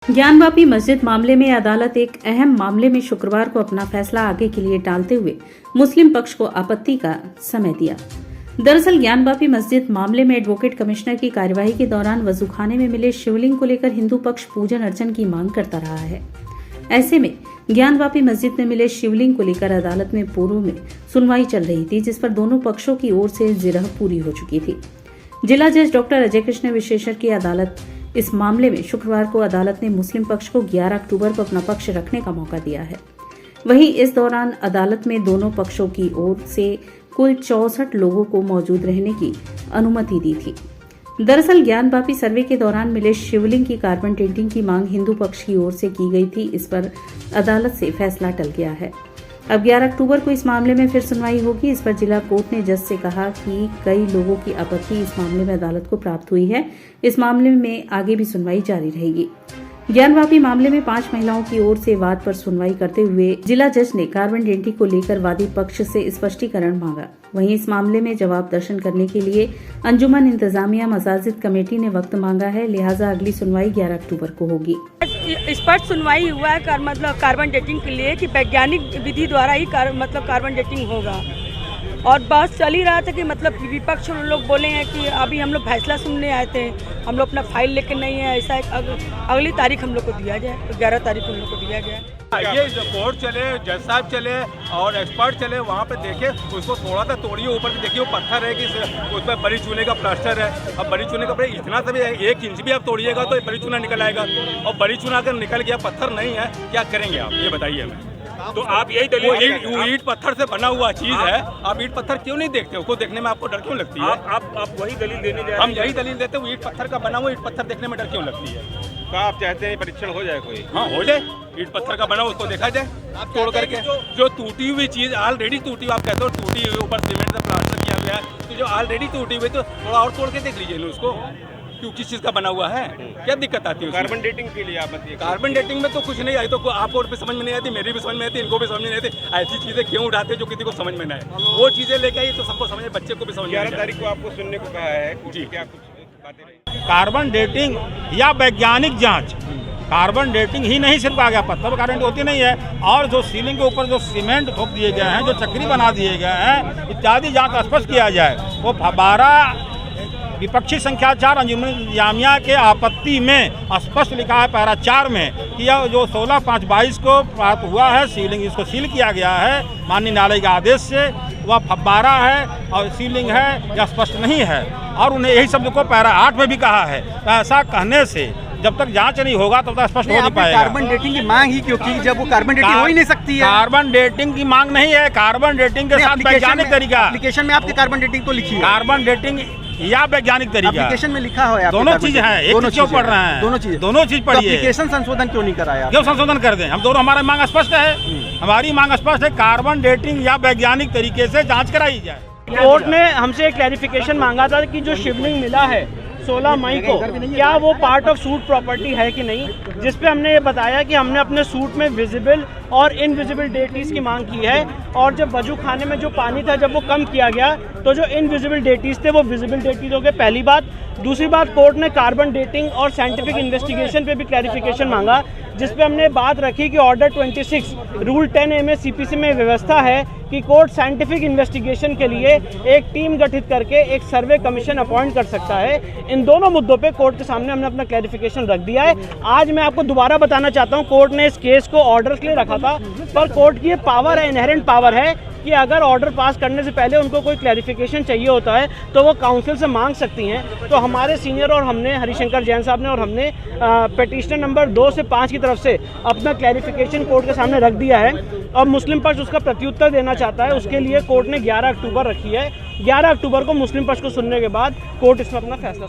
ज्ञानवापी मस्जिद मामले में अदालत एक अहम मामले में शुक्रवार को अपना फैसला आगे के लिए टालते हुए मुस्लिम पक्ष को आपत्ति का समय दिया। दरअसल ज्ञानवापी मस्जिद मामले में एडवोकेट कमिश्नर की कार्यवाही के दौरान वजूखाने में मिले शिवलिंग को लेकर हिंदू पक्ष पूजन अर्चन की मांग करता रहा है। ऐसे में ज्ञानवापी मस्जिद में मिले शिवलिंग को लेकर अदालत में पूर्व में सुनवाई चल रही थी, जिस पर दोनों पक्षों की ओर से जिरह पूरी हो चुकी थी। जिला जज डॉक्टर अजय कृष्ण विशेषज्ञ की अदालत इस मामले में शुक्रवार को अदालत ने मुस्लिम पक्ष को 11 अक्टूबर को अपना पक्ष रखने का मौका दिया है। वहीं इस दौरान अदालत में दोनों पक्षों की ओर से कुल 64 लोगों को मौजूद रहने की अनुमति दी थी। दरअसल ज्ञानवापी सर्वे के दौरान मिले शिवलिंग की कार्बन डेटिंग की मांग हिंदू पक्ष की ओर से की गई थी। इस पर अदालत से फैसला टल गया है। अब 11 अक्टूबर को इस मामले में फिर सुनवाई होगी। इस पर जिला कोर्ट ने जज से कहा कि कई लोगों की आपत्ति इस मामले में अदालत को प्राप्त हुई है। इस मामले में आगे भी सुनवाई जारी रहेगी। ज्ञानवापी मामले में 5 महिलाओं की ओर से वाद पर सुनवाई करते हुए जिला जज ने कार्बन डेटिंग को लेकर वादी पक्ष से स्पष्टीकरण मांगा। वहीं इस मामले में जवाब दर्शन करने के लिए अंजुमन इंतजामिया मसाजिद कमेटी ने वक्त मांगा है, लिहाजा अगली सुनवाई 11 अक्टूबर को होगी। स्पष्ट सुनवाई हुआ है मतलब कार्बन डेटिंग के लिए कि वैज्ञानिक विधि द्वारा ही कार्बन डेटिंग होगा। और बस चल ही रहा था कि मतलब विपक्ष लोग बोले हैं कि अभी हम लोग फैसला सुनने आए थे, हम लोग अपना फाइल लेकर नहीं है, ऐसा अगली तारीख हम लोग को दिया जाए, 11 तारीख हम लोग को दिया जाए। ये कोर्ट चले, जज साहब चले और एक्सपर्ट चले, वहाँ पे देखे, उसको थोड़ा सा तोड़िए, ऊपर से देखिए वो पत्थर है कि उसमें बड़ी चूने का प्लास्टर है। अब बड़ी चूने का इतना सा भी 1 इंच भी आप तोड़िएगा तो बड़ी चूना निकल आएगा, और बड़ी चूना अगर निकल गया, पत्थर नहीं है, क्या करेंगे आप ये बताइए हमें। तो आप यही दलील, ईंट पत्थर से बना हुआ चीज है, आप ईंट पत्थर क्यों नहीं देखते? उसको देखने में आपको डर क्यों लगती है? आप वही दलील देने जा रहे हैं। हम यही दलील देते हैं, ईंट पत्थर का बना हुआ ईंट पत्थर देखने में डर क्यों लगती है? तो आप चाहते हैं परीक्षण हो जाए कोई? हाँ, हो जाए, ईंट पत्थर का बना उसको देखा जाए तोड़ करके। जो टूटी हुई चीज ऑलरेडी टूटी, आप कहते हो टूटी हुई, ऊपर सीमेंट से प्लास्टर किया गया है, तो जो ऑलरेडी टूटी हुई तो थोड़ा और तोड़ के देख लीजिए उसको, क्यों किस चीज का बना हुआ है, क्या दिक्कत आती है? कार्बन डेटिंग के लिए आप बताइए। कार्बन डेटिंग में तो कुछ नहीं आई, तो आपको भी समझ में नहीं आती, मेरी भी समझ में आती, इनको भी समझ में नहीं आती। ऐसी चीजें क्यों उठाते जो किसी को समझ में ना आए? वो चीजें लेके आई तो सबको समझ, बच्चे को भी समझ में। 11 तारीख को आपको सुनने को कहा है जी, क्या कुछ बातें रही? कार्बन डेटिंग या वैज्ञानिक जांच, कार्बन डेटिंग ही नहीं सिर्फ आ गया, पत्थर कार्बन डेटिंग होती नहीं है, और जो सीलिंग के ऊपर जो सीमेंट ठोक दिए गए हैं, जो चक्री बना दिए गए हैं, इत्यादि जांच स्पष्ट किया जाए। वो 12 विपक्षी संख्या 4 अंजुमन इंतजामिया के आपत्ति में स्पष्ट लिखा है पैरा 4 में कि यह जो 16/5/22 को प्राप्त हुआ है सीलिंग, इसको सील किया गया है माननीय न्यायालय के आदेश से, वह फव्वारा है और सीलिंग है या स्पष्ट नहीं है। और उन्हें यही शब्द को पैरा 8 में भी कहा है। तो ऐसा कहने से जब तक जांच नहीं होगा तब तक स्पष्ट हो नहीं पाएगा। कार्बन डेटिंग की मांग ही क्योंकि जब वो कार्बन डेटिंग हो ही नहीं सकती है। कार्बन डेटिंग की मांग नहीं है, कार्बन डेटिंग के साथ वैज्ञानिक तरीका। एप्लीकेशन में आपके कार्बन डेटिंग तो लिखी है, कार्बन डेटिंग या वैज्ञानिक तरीका एप्लीकेशन में लिखा है। दोनों चीज है, एक चीज क्यों पढ़ रहे हैं? दोनों चीज पढ़िए। एप्लीकेशन संशोधन क्यों नहीं कराया? क्यों संशोधन कर दें? हम दोनों, हमारा मांग स्पष्ट है, हमारी मांग स्पष्ट है, कार्बन डेटिंग या वैज्ञानिक तरीके से जांच कराई जाए। कोर्ट ने हमसे एक क्लैरिफिकेशन मांगा था कि जो शिवलिंग मिला है 16 मई को, क्या वो पार्ट ऑफ सूट प्रॉपर्टी है कि नहीं, जिस पे हमने ये बताया कि हमने अपने सूट में विजिबल और इनविजिबल डेटीज की मांग की है, और जब वजू खाने में जो पानी था जब वो कम किया गया तो जो इनविजिबल डेटीज थे वो विजिबल डेटीज हो गए, पहली बात। दूसरी बात, कोर्ट ने कार्बन डेटिंग और साइंटिफिक इन्वेस्टिगेशन पे भी क्लैरिफिकेशन मांगा, जिस पे हमने बात रखी कि ऑर्डर 26 रूल 10A में CPC में व्यवस्था है कि कोर्ट साइंटिफिक इन्वेस्टिगेशन के लिए एक टीम गठित करके एक सर्वे कमीशन अपॉइंट कर सकता है। इन दोनों मुद्दों पे कोर्ट के सामने हमने अपना क्लैरिफिकेशन रख दिया है। आज मैं आपको दोबारा बताना चाहता हूँ, कोर्ट ने इस केस को ऑर्डर के लिए रखा था, पर कोर्ट की ये पावर है, इनहेरेंट पावर है कि अगर ऑर्डर पास करने से पहले उनको कोई क्लैरिफिकेशन चाहिए होता है तो वो काउंसिल से मांग सकती हैं। तो हमारे सीनियर और हमने, हरिशंकर जैन साहब ने और हमने पिटीशनर नंबर 2 से 5 की तरफ से अपना क्लैरिफिकेशन कोर्ट के सामने रख दिया है, और मुस्लिम पक्ष उसका प्रत्युत्तर देना चाहता है। उसके लिए कोर्ट ने 11 अक्टूबर रखी है। 11 अक्टूबर को मुस्लिम पक्ष को सुनने के बाद कोर्ट इसमें अपना फैसला